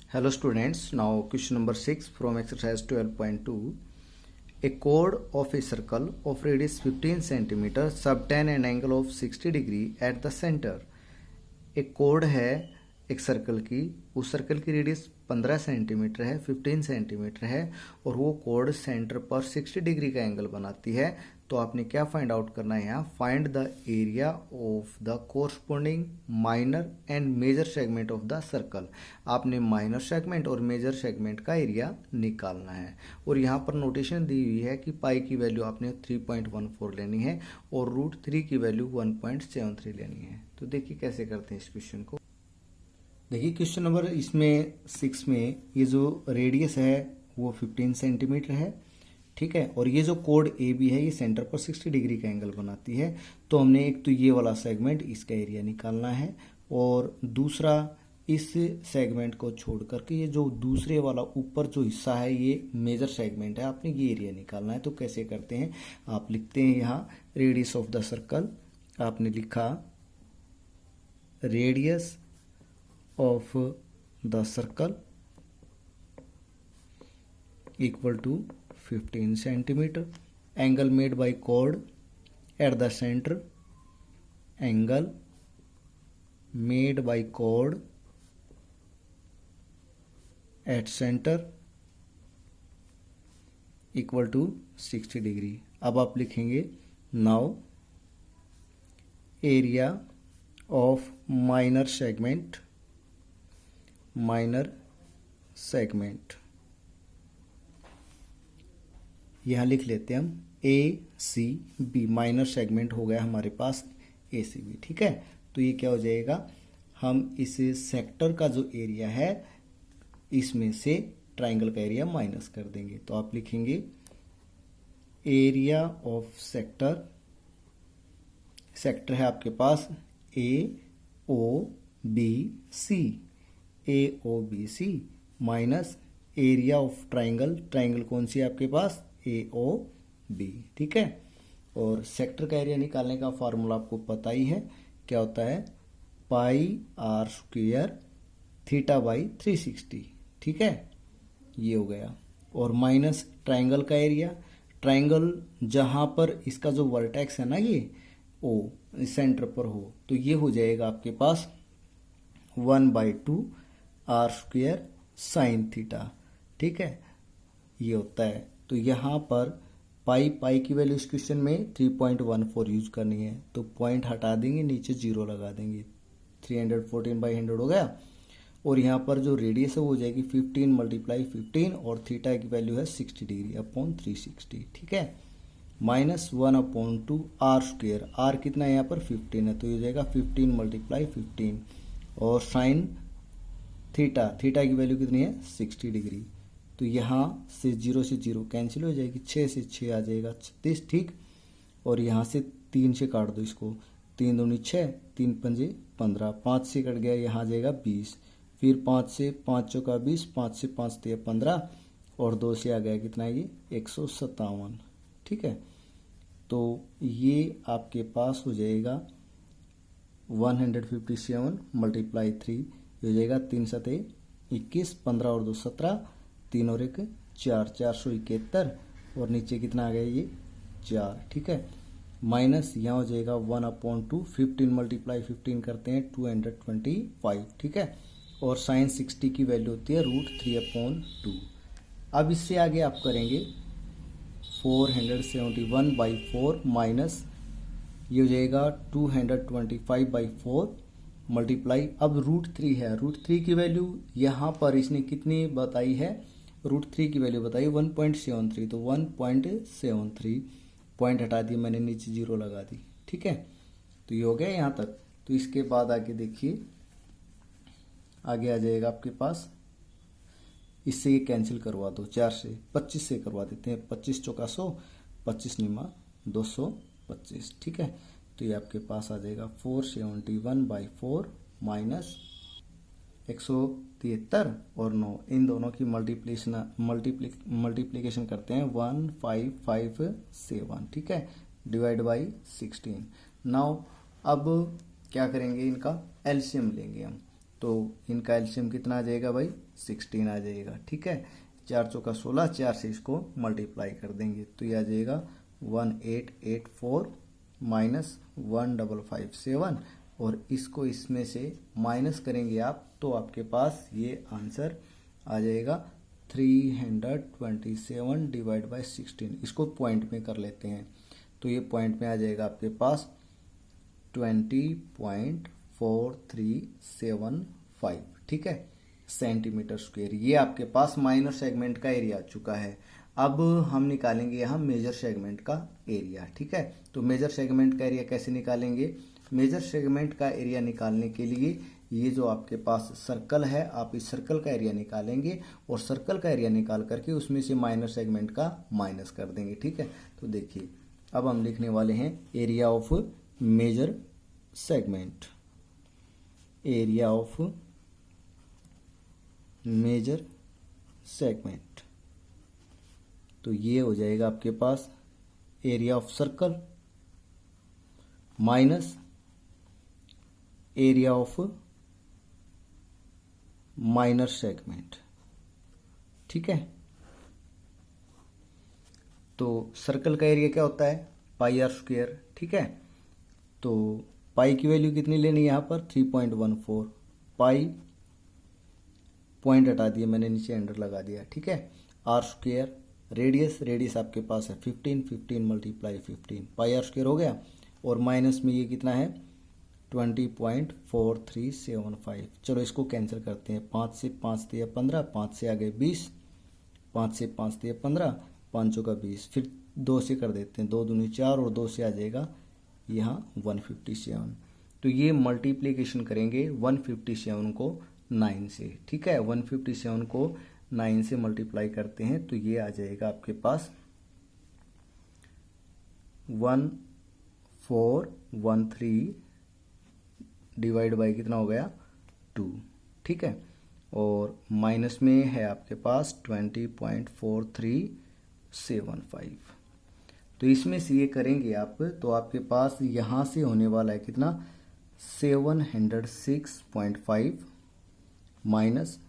Hello students, now question number 6 from exercise 12.2. A chord of a circle of radius 15 cm subtend an angle of 60 degree at the center. एक code है एक circle की, उस circle की radius 15 centimetre है, 15 centimetre है और वो कोड सेंटर पर 60 डिग्री का एंगल बनाती है। तो आपने क्या फाइंड आउट करना है यहाँ, find the area of the corresponding minor and major segment of the circle. आपने माइनर सेगमेंट और मेजर सेगमेंट का एरिया निकालना है और यहाँ पर नोटेशन दी हुई है कि पाई की वैल्यू आपने 3.14 लेनी है और √3 की वैल्यू 1.73 लेनी है। तो देखिए कैसे करते हैं इस क्वेश्चन को। देखिए क्वेश्चन नंबर इसमें 6 में ये जो रेडियस है वो 15 सेंटीमीटर है, ठीक है, और ये जो कोड ए बी है ये सेंटर पर 60 डिग्री का एंगल बनाती है। तो हमने एक तो ये वाला सेगमेंट इसका एरिया निकालना है और दूसरा इस सेगमेंट को छोड़ करके ये जो दूसरे वाला ऊपर जो हिस्सा है ये मेजर सेगमेंट है, आपने ये एरिया निकालना है। तो कैसे करते हैं, आप लिखते हैं यहाँ रेडियस ऑफ द सर्कल, आपने लिखा radius of the circle equal to 15 centimeter, angle made by chord at the center, angle made by chord at center equal to 60 degree। अब आप लिखेंगे now area of minor segment, minor segment यहाँ लिख लेते हैं हम ए सी बी, माइनर सेगमेंट हो गया हमारे पास ए सी बी, ठीक है। तो ये क्या हो जाएगा, हम इस सेक्टर का जो एरिया है इसमें से ट्राइंगल का एरिया माइनस कर देंगे। तो आप लिखेंगे एरिया ऑफ सेक्टर, सेक्टर है आपके पास A O B C, A O B C minus area of triangle, triangle कौन सी है आपके पास, ए ओ बी, ठीक है। और सेक्टर का एरिया निकालने का फॉर्मूला आपको पता ही है, क्या होता है, pi are square theta by 360, ठीक है, ये हो गया। और माइनस ट्राइंगल का एरिया, ट्राइंगल जहां पर इसका जो वर्टेक्स है ना ये ओ सेंटर पर हो, तो ये हो जाएगा आपके पास 1/2 आर स्क्वायर साइन थीटा, ठीक है, ये होता है। तो यहाँ पर पाई की वैल्यू इस क्वेश्चन में 3.14 यूज करनी है, तो पॉइंट हटा देंगे, नीचे 0 लगा देंगे, 314/100 हो गया। और यहाँ पर जो रेडियस है वो हो जाएगी 15 × 15 और थीटा की वैल्यू है 60 डिग्री अपॉन 360, ठीक है, माइनस 1/2 आर स्क्वायर, आर कितना है यहाँ पर 15 है, तो ये हो जाएगा 15 × 15 और साइन थीटा की वैल्यू कितनी है 60 डिग्री। तो यहाँ से 0 से 0 कैंसिल हो जाएगी, 6 से 6 आ जाएगा 36, ठीक। और यहाँ से 3 से काट दो इसको, 3 दूनी 6, 3 पंजे 15, 5 से कट गया, यहाँ आ जाएगा 20, फिर 5 से 5 चौका 20, 5 से 5 दिया 15 और 2 से आ गया कितना है ये 157, ठीक है। तो ये आपके पास हो जाएगा 157 × 3 हो जाएगा 3 7 21, 15 और 2 17, 3 और 1 4, 471 और नीचे कितना आ गया ये 4, ठीक है, माइनस यहाँ हो जाएगा 1/2, 15 × 15 करते हैं 225, ठीक है, और साइन 60 की वैल्यू होती है √3/2। अब इससे आगे आप करेंगे 471/4 माइनस ये हो जाएगा 225/4 मल्टीप्लाई, अब √3 है, √3 की वैल्यू यहाँ पर इसने कितनी बताई है, √3 की वैल्यू बताई 1.73, तो 1.73 पॉइंट हटा दी मैंने, नीचे 0 लगा दी, ठीक है। तो ये हो गया यहाँ तक। तो इसके बाद आगे देखिए, आगे आ जाएगा आपके पास, इससे ये कैंसिल करवा दो, 4 से 25 से करवा देते हैं, 25 चौका 100, 25 निमा 225, ठीक है। तो ये आपके पास आ जाएगा 471/4 माइनस 173 और 9, इन दोनों की मल्टीप्लीकेशन करते हैं 1557, ठीक है, डिवाइड बाई 16। नाउ अब क्या करेंगे, इनका एलसीएम लेंगे हम। तो इनका एलसीएम कितना आ जाएगा भाई 16 आ जाएगा। ठीक है, 4 चौका 16, 4 से इसको मल्टीप्लाई कर देंगे तो ये आ जाएगा 1884 माइनस 1557 और इसको इसमें से माइनस करेंगे आप तो आपके पास ये आंसर आ जाएगा 327 डिवाइड बाई 16। इसको पॉइंट में कर लेते हैं तो ये पॉइंट में आ जाएगा आपके पास 20.4375। ठीक है, सेंटीमीटर स्क्वायर। ये आपके पास माइनर सेगमेंट का एरिया आ चुका है। अब हम निकालेंगे यहाँ मेजर सेगमेंट का एरिया। ठीक है, तो मेजर सेगमेंट का एरिया कैसे निकालेंगे? मेजर सेगमेंट का एरिया निकालने के लिए ये जो आपके पास सर्कल है, आप इस सर्कल का एरिया निकालेंगे और सर्कल का एरिया निकाल करके उसमें से माइनर सेगमेंट का माइनस कर देंगे। ठीक है, तो देखिए अब हम लिखने वाले हैं area of major segment. Area of major segment, तो ये हो जाएगा आपके पास area of circle minus area of minor segment. ठीक है, तो सर्कल का एरिया क्या होता है? Pi are square. ठीक है, तो पाई की वैल्यू कितनी लेनी है यहाँ पर? 3.14। पाई पॉइंट हटा दिया मैंने, नीचे एंडर लगा दिया। ठीक है, आर स्क्वायर रेडियस आपके पास है 15 मल्टीप्लाई 15 पाई आर स्क्वायर हो गया और माइनस में ये कितना है 20.4375। चलो इसको कैंसिल करते हैं। 5 से 5 दिया 15, 5 से आगे 20, 5 से 5 दिया 15, 5 का 20, फिर 2 से कर देते हैं, 2 दूनी 4 और 2 से आ जाएगा यहाँ 157। तो ये मल्टीप्लीकेशन करेंगे 157 को 9 से। ठीक है, 157 को 9 से मल्टीप्लाई करते हैं तो ये आ जाएगा आपके पास 1413 डिवाइड बाई कितना हो गया 2। ठीक है, और माइनस में है आपके पास 20.4375। तो इसमें से ये करेंगे आप तो आपके पास यहाँ से होने वाला है कितना 706.5 माइनस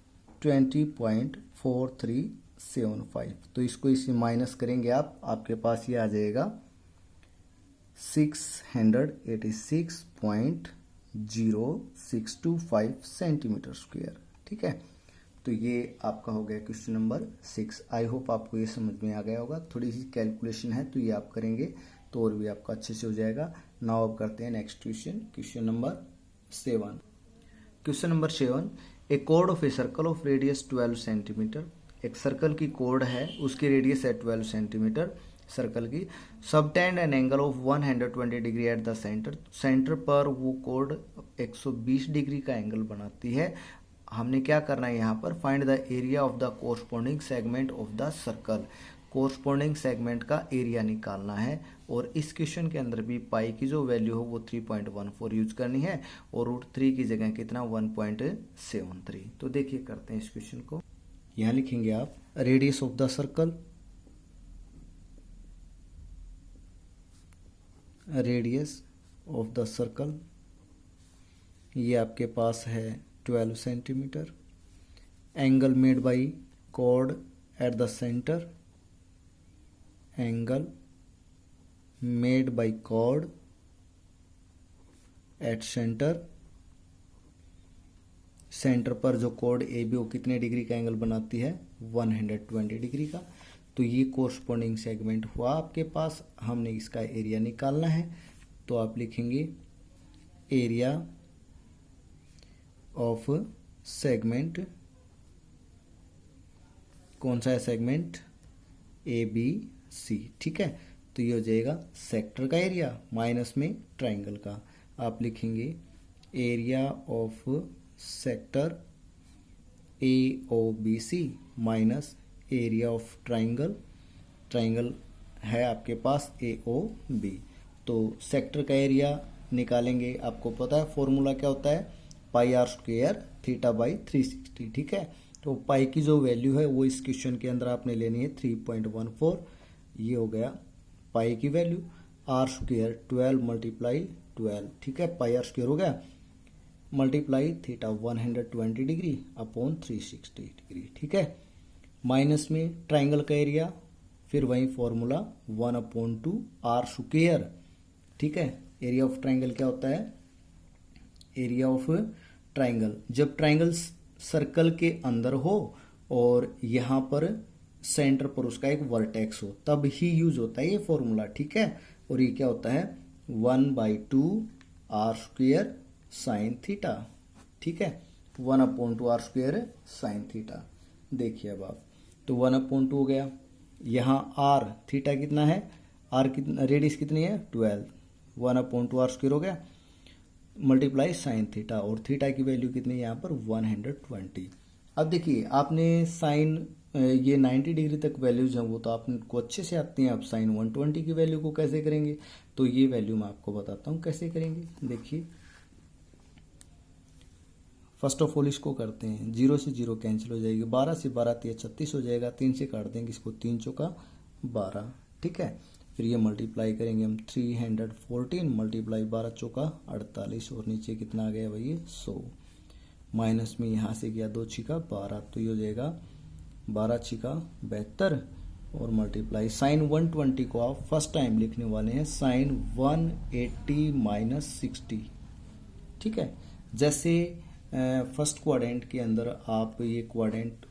20.4375। तो इसको इसे माइनस करेंगे आप, आपके पास ये आ जाएगा 686.0625 सेंटीमीटर स्क्वायर। ठीक है, तो ये आपका हो गया क्वेश्चन नंबर 6। आई होप आपको ये समझ में आ गया होगा। थोड़ी सी कैलकुलेशन है तो ये आप करेंगे तो और भी आपका अच्छे से हो जाएगा। नाउ अब करते हैं next question, question number 7। Question number 7, A code of a circle of radius 12 centimetre. एक सर्कल की कोड है, उसकी रेडियस है 12 सेंटीमीटर सर्कल की। Subtend an angle of 120 degree at the centre. Centre पर वो कोड 120 डिग्री का एंगल बनाती है। हमने क्या करना है यहाँ पर? Find the area of the corresponding segment of the circle. Corresponding segment का एरिया निकालना है और इस क्वेश्चन के अंदर भी पाई की जो वैल्यू हो वो 3.14 यूज करनी है और √3 की जगह कितना 1.73। तो देखिए करते हैं इस क्वेश्चन को। यहाँ लिखेंगे आप radius of the circle, radius of the circle ये आपके पास है 12 centimetre. Angle made by chord at the centre, angle made by chord at centre. Centre पर जो कॉर्ड ए बी वो कितने डिग्री का एंगल बनाती है 120 डिग्री का। तो ये कोरस्पॉन्डिंग सेगमेंट हुआ आपके पास। हमने इसका एरिया निकालना है तो आप लिखेंगे एरिया ऑफ सेगमेंट, कौन सा है सेगमेंट ए बी सी। ठीक है, तो ये हो जाएगा सेक्टर का एरिया माइनस में ट्राइंगल का। आप लिखेंगे area of sector A O B C minus area of triangle, triangle है आपके पास ए ओ बी। तो सेक्टर का एरिया निकालेंगे, आपको पता है फॉर्मूला क्या होता है pi are square theta by 360। ठीक है, तो पाई की जो वैल्यू है वो इस क्वेश्चन के अंदर आपने लेनी है 3.14। ये हो गया पाई की वैल्यू। Are square 12 multiply 12। ठीक है, पाई आर स्क्वायर हो गया multiply theta 120 degree upon 360 degree, ठीक है। माइनस में ट्राइंगल का एरिया, फिर वही फॉर्मूला 1/2 आर स्क्वायर, ठीक है। एरिया ऑफ ट्राइंगल क्या होता है, एरिया ऑफ ट्राइंगल जब ट्राइंगल सर्कल के अंदर हो और यहाँ पर सेंटर पर उसका एक वर्टेक्स हो तब ही यूज होता है ये फॉर्मूला, ठीक है। और ये क्या होता है 1/2 आर स्क्वायर साइन थीटा, ठीक है। 1/2 आर स्क्वायर साइन थीटा। देखिए अब आप, तो 1/2 हो गया, यहाँ आर थीटा कितना है, आर कितना, रेडियस कितनी है 12, 1/2 आर स्क्वायर हो गया मल्टीप्लाई साइन थीटा, और थीटा की वैल्यू कितनी है यहाँ पर 120। अब देखिए आपने साइन ये 90 डिग्री तक वैल्यूज हैं वो तो आपको अच्छे से आती हैं। आप साइन 120 की वैल्यू को कैसे करेंगे, तो ये वैल्यू मैं आपको बताता हूँ कैसे करेंगे। देखिए फर्स्ट ऑफ ऑल इसको करते हैं, 0 से 0 कैंसिल हो जाएगी, 12 से 12 36 हो जाएगा, 3 से काट देंगे इसको, 3 चौका 12, ठीक है। फिर ये मल्टीप्लाई करेंगे हम 314 मल्टीप्लाई 12 चौका 48, और नीचे कितना आ गया भाई 100, माइनस में यहाँ से गया 2 छिका 12, तो ये हो जाएगा 12 छिका 72, और मल्टीप्लाई साइन 120 को आप फर्स्ट टाइम लिखने वाले हैं साइन 180 माइनस 60, ठीक है। जैसे फर्स्ट क्वाड्रेंट के अंदर आप ये क्वाड्रेंट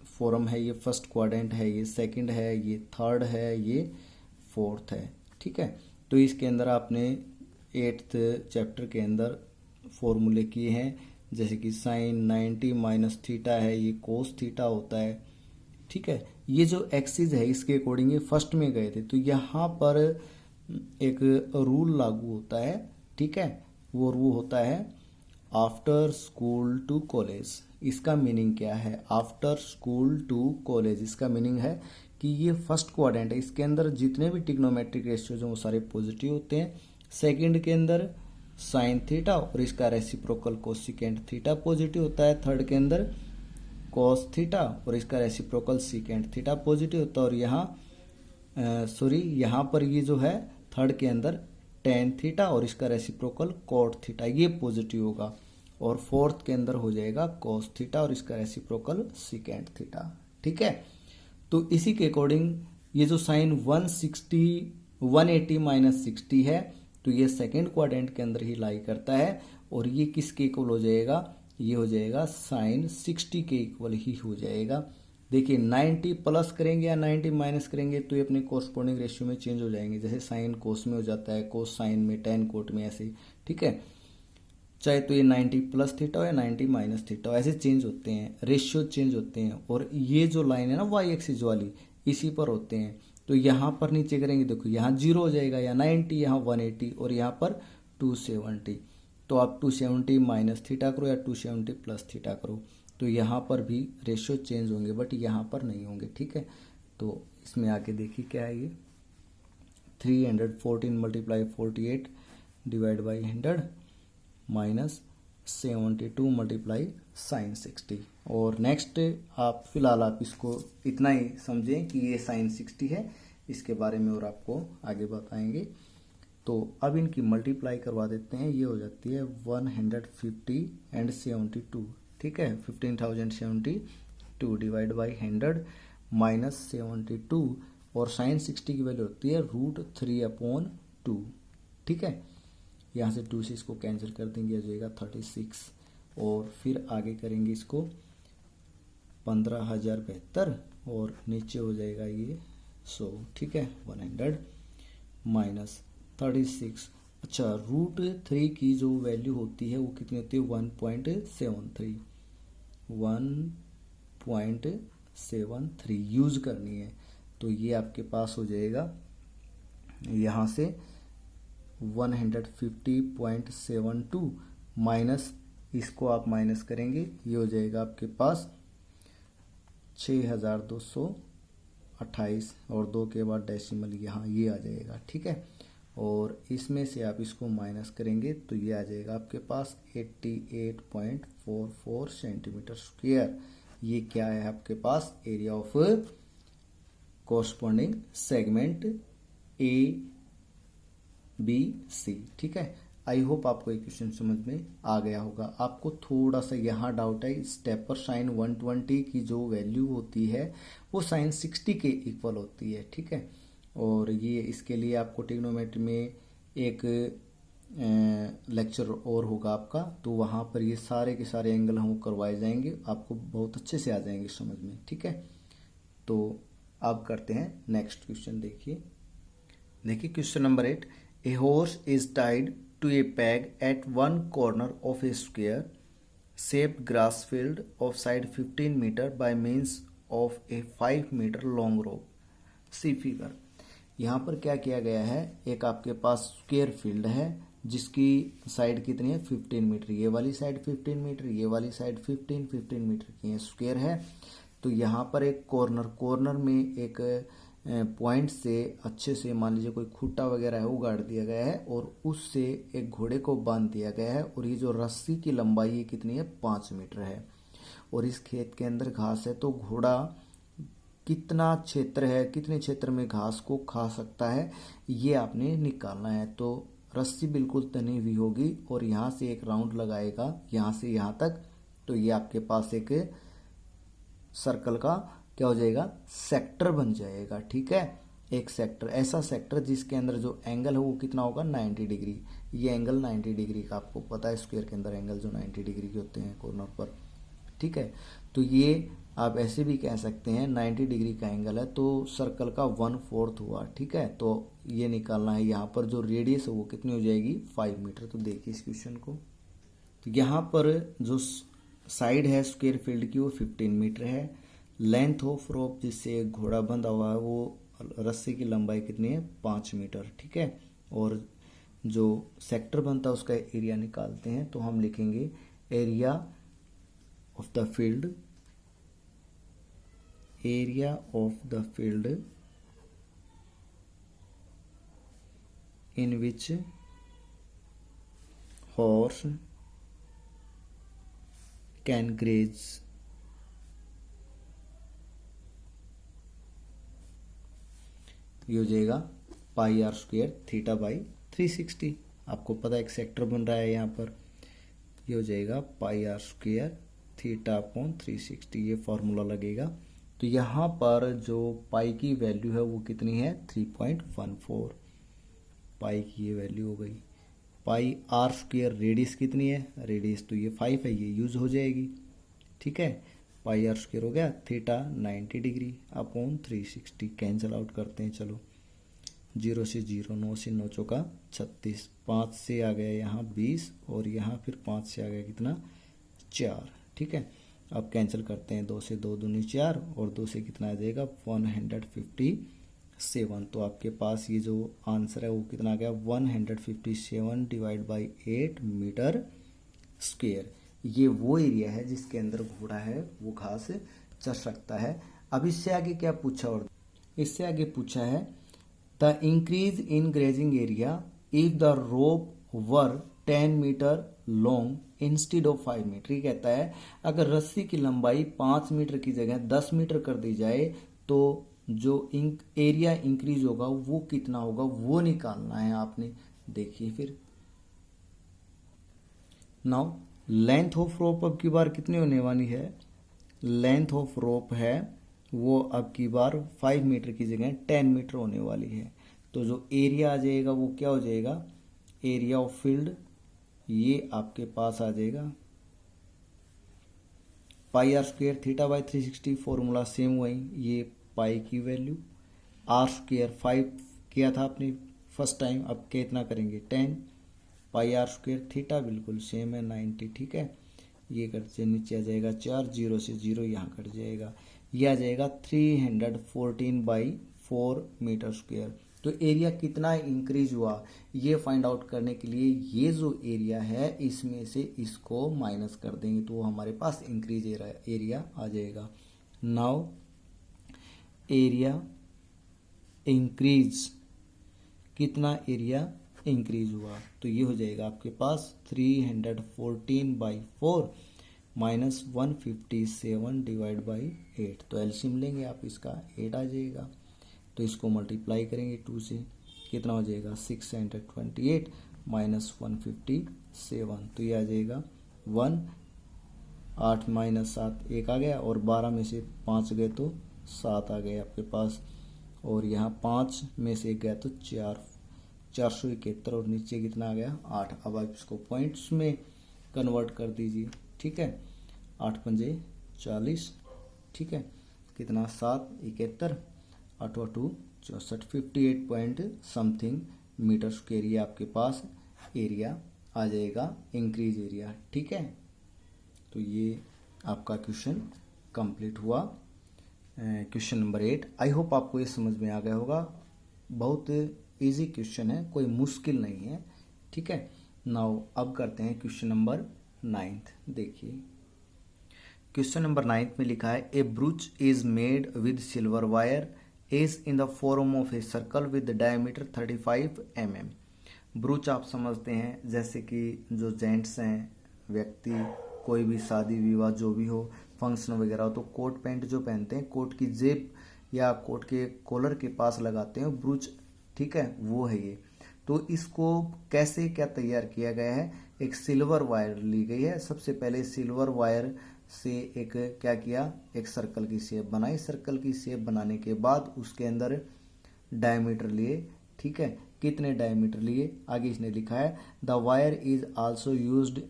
फॉर्म है, ये फर्स्ट क्वाड्रेंट है, ये सेकंड है, ये थर्ड है, ये फोर्थ है, ठीक है। तो इसके अंदर आपने 8th चैप्टर के अंदर फॉर्मूले किए हैं, जैसे कि साइन 90 माइनस थीटा है, ये कोस थीटा होता है, ठीक है। ये जो एक्सिस है इसके अकॉर्डिंग ये फर्स्ट में गए थे, तो यहाँ पर एक रूल लागू होता है, ठीक है। वो रूल होता है आफ्टर स्कूल टू कॉलेज। इसका मीनिंग क्या है, आफ्टर स्कूल टू कॉलेज, इसका मीनिंग है कि ये फर्स्ट क्वाड्रेंट है, इसके अंदर जितने भी ट्रिग्नोमेट्रिक रेशियोज हैं वो सारे पॉजिटिव होते हैं। सेकंड के अंदर साइन थीटा और इसका रेसिप्रोकल कोसिकेंट थीटा पॉजिटिव होता है। थर्ड के अंदर कॉस थीटा और इसका रेसिप्रोकल सीकेंट थीटा पॉजिटिव होता है। और यहाँ पर ये जो है थर्ड के अंदर टेन थीटा और इसका रेसिप्रोकल कॉट थीटा ये पॉजिटिव होगा। और फोर्थ के अंदर हो जाएगा कॉस थीटा और इसका रेसिप्रोकल सीकेंट थीटा, ठीक है। तो इसी के अकॉर्डिंग ये जो साइन 180 माइनस 60 है तो ये सेकेंड क्वाड्रेंट के अंदर ही लाई करता है, और ये किसके इक्वल हो जाएगा, ये हो जाएगा साइन 60 के इक्वल ही हो जाएगा। देखिए 90 प्लस करेंगे या 90 माइनस करेंगे तो ये अपने कोरस्पोंडिंग रेशियो में चेंज हो जाएंगे, जैसे साइन कोस में हो जाता है, कोस साइन में, टेन कोट में, ऐसे, ठीक है। चाहे तो ये 90 प्लस थीटा हो या 90 माइनस थीटा हो, ऐसे चेंज होते हैं, रेशियो चेंज होते हैं। और ये जो लाइन है ना वाई एक्सिस वाली, इसी पर होते हैं। तो यहाँ पर नीचे करेंगे, देखो यहाँ 0 हो जाएगा, या 90, यहाँ 180 और यहाँ पर 270। तो आप 270 माइनस थीटा करो या 270 प्लस थीटा करो, तो यहाँ पर भी रेशियो चेंज होंगे, बट यहाँ पर नहीं होंगे, ठीक है। तो इसमें आके देखिए क्या है ये 314 multiply 48 divide by 100 minus 72 multiply sine 60। और नेक्स्ट आप फिलहाल आप इसको इतना ही समझें कि ये साइन 60 है, इसके बारे में और आपको आगे बताएंगे। तो अब इनकी मल्टीप्लाई करवा देते हैं, ये हो जाती है 150 एंड 72, ठीक है। 15,072 डिवाइड बाई 100 माइनस 72, और साइन 60 की वैल्यू होती है √3/2, ठीक है। यहाँ से 2 से इसको कैंसिल कर देंगे, आ जाएगा 36, और फिर आगे करेंगे इसको 15,072 और नीचे हो जाएगा ये 100, ठीक है। 100 माइनस 36, अच्छा √3 की जो वैल्यू होती है वो कितनी होती है 1.73, 1.73 यूज करनी है। तो ये आपके पास हो जाएगा यहाँ से 150.72 माइनस, इसको आप माइनस करेंगे, ये हो जाएगा आपके पास 6,228 और 2 के बाद डेसिमल यहाँ ये आ जाएगा, ठीक है। और इसमें से आप इसको माइनस करेंगे तो ये आ जाएगा आपके पास 88.44 सेंटीमीटर स्क्वायर। ये क्या है आपके पास, area of corresponding segment A B C, ठीक है। आई होप आपको ये क्वेश्चन समझ में आ गया होगा। आपको थोड़ा सा यहाँ डाउट है, स्टेप पर साइन 120 की जो वैल्यू होती है वो साइन 60 के इक्वल होती है, ठीक है। और ये इसके लिए आपको ट्रिग्नोमेट्री में एक लेक्चर और होगा आपका, तो वहाँ पर ये सारे के सारे एंगल हम करवाए जाएंगे, आपको बहुत अच्छे से आ जाएंगे समझ में, ठीक है। तो अब करते हैं नेक्स्ट क्वेश्चन। देखिए question number 8, a horse is tied to a peg at one corner of a square shaped grass field of side 15 metre by means of a 5 metre long rope। See figure. यहाँ पर क्या किया गया है, एक आपके पास square field है जिसकी साइड कितनी है 15 मीटर, ये वाली साइड 15 मीटर, ये वाली साइड 15 मीटर की है, स्क्वायर है। तो यहाँ पर एक कॉर्नर में एक पॉइंट से अच्छे से मान लीजिए कोई खूंटा वगैरह है वो गाड़ दिया गया है और उससे एक घोड़े को बांध दिया गया है, और ये जो रस्सी की लंबाई ये कितनी है 5 मीटर है, और इस खेत के अंदर घास है। तो घोड़ा कितना क्षेत्र है, कितने क्षेत्र में घास को खा सकता है, ये आपने निकालना है। तो रस्सी बिल्कुल तनी हुई होगी और यहाँ से एक राउंड लगाएगा यहाँ से यहाँ तक, तो ये आपके पास एक सर्कल का क्या हो जाएगा, सेक्टर बन जाएगा, ठीक है। एक सेक्टर, ऐसा सेक्टर जिसके अंदर जो एंगल है वो कितना होगा 90 डिग्री। ये एंगल 90 डिग्री का आपको पता है, स्क्वायर के अंदर एंगल जो 90 डिग्री के होते हैं कॉर्नर पर, ठीक है। तो ये आप ऐसे भी कह सकते हैं 90 डिग्री का एंगल है, तो सर्कल का 1/4 हुआ, ठीक है। तो ये निकालना है, यहाँ पर जो रेडियस है वो कितनी हो जाएगी 5 मीटर। तो देखिए इस क्वेश्चन को, तो यहाँ पर जो साइड है स्क्वायर फील्ड की वो 15 मीटर है, लेंथ ऑफ रोप जिससे एक घोड़ा बंधा हुआ है वो रस्सी की लंबाई कितनी है 5 मीटर, ठीक है। और जो सेक्टर बनता है उसका एरिया निकालते हैं, तो हम लिखेंगे area of the field, area of the field in which horse can graze, ये हो जाएगा pi are square theta by 360। आपको पता है एक सेक्टर बन रहा है यहाँ पर, ये हो जाएगा pi are square theta upon 360, ये फॉर्मूला लगेगा। तो यहाँ पर जो पाई की वैल्यू है वो कितनी है 3.14, पाई की ये वैल्यू हो गई। पाई आर स्क्वायर रेडियस कितनी है, रेडियस तो ये 5 है, ये यूज हो जाएगी, ठीक है। पाई आर स्क्वायर हो गया theta 90 degree upon 360, cancel out करते हैं, चलो 0 से 0, 9 से 9 चौका 36, 5 से आ गया यहाँ 20 और यहाँ फिर 5 से आ गया कितना 4, ठीक है। अब कैंसिल करते हैं, 2 से 2 दूनी 4 और 2 से कितना आ जाएगा 157। तो आपके पास ये जो आंसर है वो कितना आ गया 157 डिवाइड बाई 8 मीटर स्क्वायर। ये वो एरिया है जिसके अंदर घोड़ा है वो घास चर सकता है। अब इससे आगे क्या पूछा, और इससे आगे पूछा है the increase in grazing area if the rope were 10 metre long instead of 5 metre. ये कहता है अगर रस्सी की लंबाई 5 मीटर की जगह 10 मीटर कर दी जाए तो जो एरिया इंक्रीज होगा वो कितना होगा, वो निकालना है आपने। देखिए फिर नाउ लेंथ ऑफ रोप अब की बार कितनी होने वाली है, लेंथ ऑफ रोप है वो अब की बार 5 मीटर की जगह 10 मीटर होने वाली है। तो जो एरिया आ जाएगा वो क्या हो जाएगा, एरिया ऑफ फील्ड, ये आपके पास आ जाएगा pi are square theta by 360, formula same वही, ये पाई की वैल्यू आर स्क्वायर 5 किया था आपने फर्स्ट टाइम, अब कितना करेंगे 10, पाई आर स्क्वायर थीटा बिल्कुल सेम है 90, ठीक है। ये कट से नीचे आ जाएगा 4, 0 से 0 यहाँ कट जाएगा, ये आ जाएगा 314/4 मीटर स्क्वायर। तो एरिया कितना इंक्रीज हुआ ये फाइंड आउट करने के लिए ये जो एरिया है इसमें से इसको माइनस कर देंगे तो हमारे पास इंक्रीज एरिया आ जाएगा। नाउ एरिया इंक्रीज, कितना एरिया इंक्रीज हुआ, तो ये हो जाएगा आपके पास 314/4 माइनस 157 डिवाइड बाई 8। तो एलसीएम लेंगे आप, इसका 8 आ जाएगा, तो इसको मल्टीप्लाई करेंगे 2 से, कितना हो जाएगा 628 माइनस 157, तो ये आ जाएगा 1, 8 माइनस 7 1 आ गया, और 12 में से 5 गए तो 7 आ गए आपके पास, और यहाँ 5 में से 1 गया तो 471, और नीचे कितना आ गया 8। अब आप इसको पॉइंट्स में कन्वर्ट कर दीजिए, ठीक है। 8 पंजे 40, ठीक है, कितना 7 71, 8 2 64, 58 पॉइंट समथिंग मीटर स्क्वायर ये आपके पास एरिया आ जाएगा, इंक्रीज एरिया, ठीक है। तो ये आपका क्वेश्चन कंप्लीट हुआ, क्वेश्चन नंबर 8। आई होप आपको ये समझ में आ गया होगा, बहुत इजी क्वेश्चन है, कोई मुश्किल नहीं है, ठीक है। नाउ अब करते हैं क्वेश्चन नंबर 9। देखिए क्वेश्चन नंबर 9 में लिखा है a brooch is made with silver wire is in the form of a circle with diameter 35 mm। Brooch आप समझते हैं जैसे कि जो जेंट्स हैं, व्यक्ति कोई भी शादी विवाह जो भी हो, फंक्शन वगैरह हो, तो कोट पैंट जो पहनते हैं, कोट की जेब या कोट के कॉलर के पास लगाते हैं ब्रूच, ठीक है, वो है ये। तो इसको कैसे क्या तैयार किया गया है, एक सिल्वर वायर ली गई है। सबसे पहले सिल्वर वायर से एक क्या किया, एक सर्कल की शेप बनाई। सर्कल की शेप बनाने के बाद उसके अंदर डायमीटर लिए, ठीक है, कितने डायमीटर लिए, आगे इसने लिखा है the wire is also used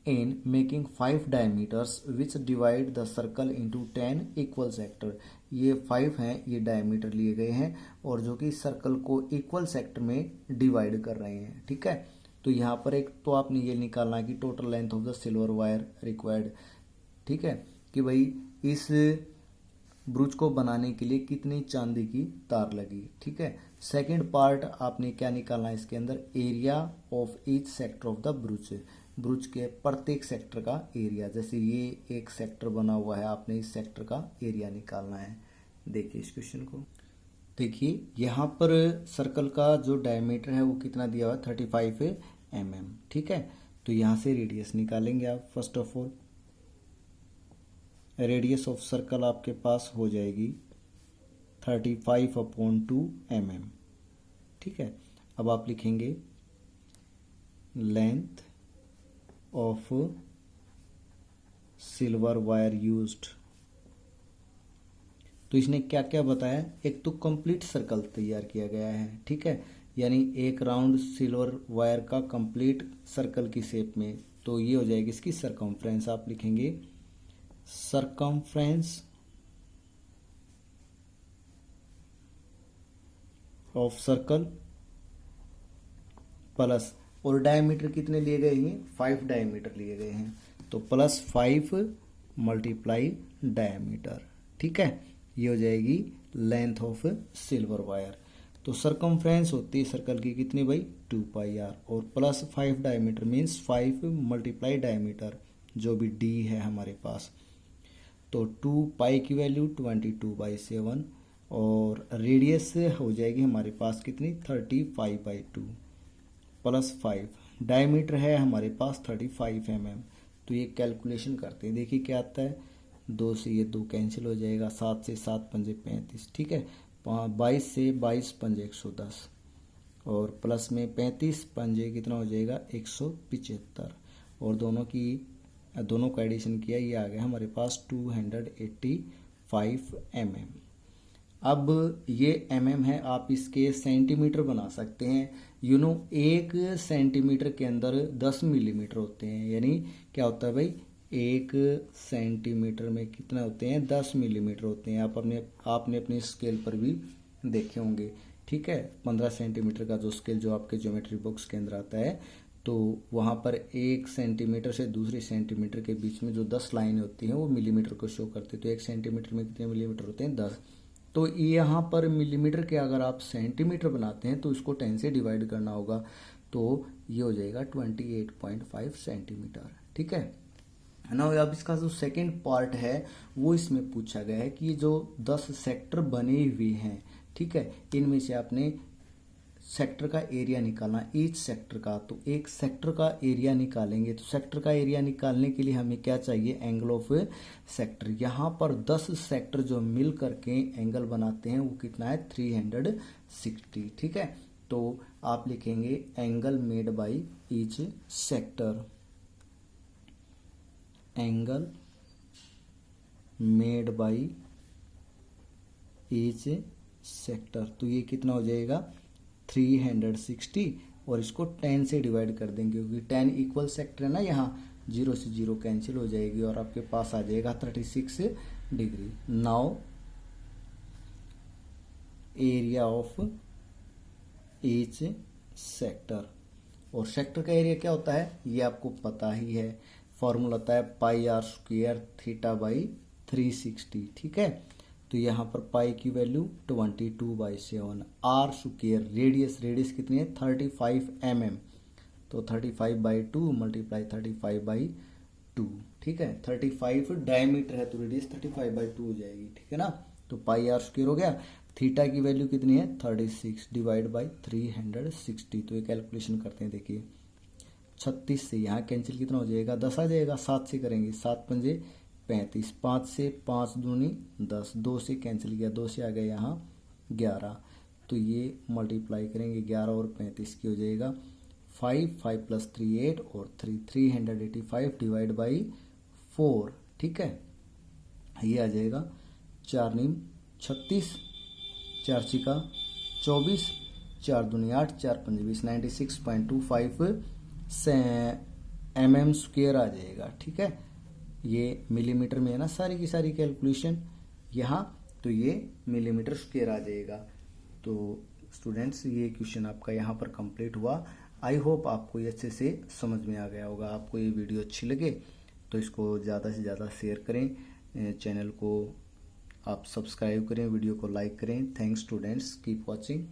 in making 5 diameters which divide the circle into 10 equal sector। ये 5 हैं, ये डायमीटर लिए गए हैं और जो कि सर्कल को इक्वल सेक्टर में डिवाइड कर रहे हैं, ठीक है। तो यहाँ पर एक तो आपने ये निकालना है कि total length of the silver wire required, ठीक है, कि भाई इस ब्रूच को बनाने के लिए कितनी चांदी की तार लगी, ठीक है। सेकंड पार्ट आपने क्या निकालना है इसके अंदर, area of each sector of the ब्रूच, ब्रूच के प्रत्येक सेक्टर का एरिया। जैसे ये एक सेक्टर बना हुआ है, आपने इस सेक्टर का एरिया निकालना है। देखिए इस क्वेश्चन को, देखिए यहाँ पर सर्कल का जो डायमीटर है वो कितना दिया हुआ है 35 mm, ठीक है। तो यहाँ से रेडियस निकालेंगे आप। First of all radius of circle आपके पास हो जाएगी 35/2 mm, ठीक है। अब आप लिखेंगे length of silver wire used. तो इसने क्या क्या बताया, एक तो कंप्लीट सर्कल तैयार किया गया है, ठीक है, यानी एक राउंड सिल्वर वायर का कंप्लीट सर्कल की शेप में। तो ये हो जाएगी इसकी सरकमफ्रेंस, आप लिखेंगे सरकमफ्रेंस ऑफ सर्कल प्लस, और डायमीटर कितने लिए गए हैं 5 डायमीटर लिए गए हैं, तो प्लस 5 मल्टीप्लाई डायमीटर, ठीक है। ये हो जाएगी लेंथ ऑफ सिल्वर वायर। तो सरकमफ्रेंस होती है सर्कल की कितनी भाई 2πr, और plus 5 diameter means 5 multiply diameter, जो भी d है हमारे पास। तो 2π की वैल्यू 22/7, और रेडियस हो जाएगी हमारे पास कितनी 35/2 प्लस 5, डायमीटर है हमारे पास 35 mm। तो ये कैलकुलेशन करते हैं, देखिए क्या आता है, 2 से ये 2 कैंसिल हो जाएगा, 7 से 7 पंजे 35, ठीक है, 22 से 22 पंजे 110, और प्लस में 35 पंजे कितना हो जाएगा 175, और दोनों का एडिशन किया, ये आ गया हमारे पास 285 mm। अब ये mm है, आप इसके सेंटीमीटर बना सकते हैं। 1 सेंटीमीटर के अंदर 10 मिलीमीटर होते हैं, यानी क्या होता है भाई 1 सेंटीमीटर में कितना होते हैं 10 मिलीमीटर होते हैं। आपने अपने स्केल पर भी देखे होंगे, ठीक है। 15 सेंटीमीटर का जो स्केल जो आपके ज्योमेट्री बॉक्स के अंदर आता है, तो वहाँ पर 1 सेंटीमीटर से दूसरे सेंटीमीटर के बीच में जो 10 लाइनें होती हैं वो मिलीमीटर को शो करती है। तो 1 सेंटीमीटर में कितने मिलीमीटर होते हैं 10। तो यहाँ पर मिलीमीटर के अगर आप सेंटीमीटर बनाते हैं तो इसको 10 से डिवाइड करना होगा, तो ये हो जाएगा 28.5 सेंटीमीटर, ठीक है ना। अब इसका जो सेकंड पार्ट है वो इसमें पूछा गया है कि ये जो 10 सेक्टर बने हुए हैं, ठीक है, इनमें से आपने सेक्टर का एरिया निकालना, ईच सेक्टर का। तो एक सेक्टर का एरिया निकालेंगे, तो सेक्टर का एरिया निकालने के लिए हमें क्या चाहिए, एंगल ऑफ सेक्टर। यहाँ पर 10 सेक्टर जो मिल करके एंगल बनाते हैं वो कितना है 360, ठीक है। तो आप लिखेंगे angle made by each sector, angle made by each sector. तो ये कितना हो जाएगा 360 और इसको 10 से डिवाइड कर देंगे क्योंकि 10 इक्वल सेक्टर है ना, यहाँ 0 से 0 कैंसिल हो जाएगी और आपके पास आ जाएगा 36 degree. Now area of each sector, और सेक्टर का एरिया क्या होता है ये आपको पता ही है, फॉर्मूला होता है pi are square theta by 360, ठीक है। तो यहाँ पर पाई की वैल्यू 22/7, आर स्क्वायर रेडियस कितनी है 35 mm, तो 35/2 मल्टीप्लाई 35/2, ठीक है। 35 डायमीटर है तो रेडियस 35/2 हो जाएगी, ठीक है ना। तो पाई आर स्क्वायर हो गया, थीटा की वैल्यू कितनी है 36 डिवाइड बाई 360। तो ये कैलकुलेशन करते हैं, देखिए 36 से यहाँ कैंसिल कितना हो जाएगा 10 आ जाएगा, 7 से करेंगे 7 पंजे 35, 5 से 5 दूनी 10, 2 से कैंसिल किया 2 से आ गया यहाँ 11, तो ये मल्टीप्लाई करेंगे 11 और 35 की हो जाएगा 5 प्लस 3 8 और 385 डिवाइड बाई 4, ठीक है। ये आ जाएगा 4 नीम 36, 4 छिका 24, 4 दूनी 8, 4 पंजे 20, 96.25 mm स्क्वायर आ जाएगा, ठीक है। ये मिलीमीटर में है ना सारी की सारी कैलकुलेशन यहाँ, तो ये मिलीमीटर स्क्वायर आ जाएगा। तो स्टूडेंट्स ये क्वेश्चन आपका यहाँ पर कंप्लीट हुआ। आई होप आपको ये अच्छे से समझ में आ गया होगा। आपको ये वीडियो अच्छी लगे तो इसको ज़्यादा से ज़्यादा शेयर करें, चैनल को आप सब्सक्राइब करें, वीडियो को लाइक करें। Thanks students, keep watching.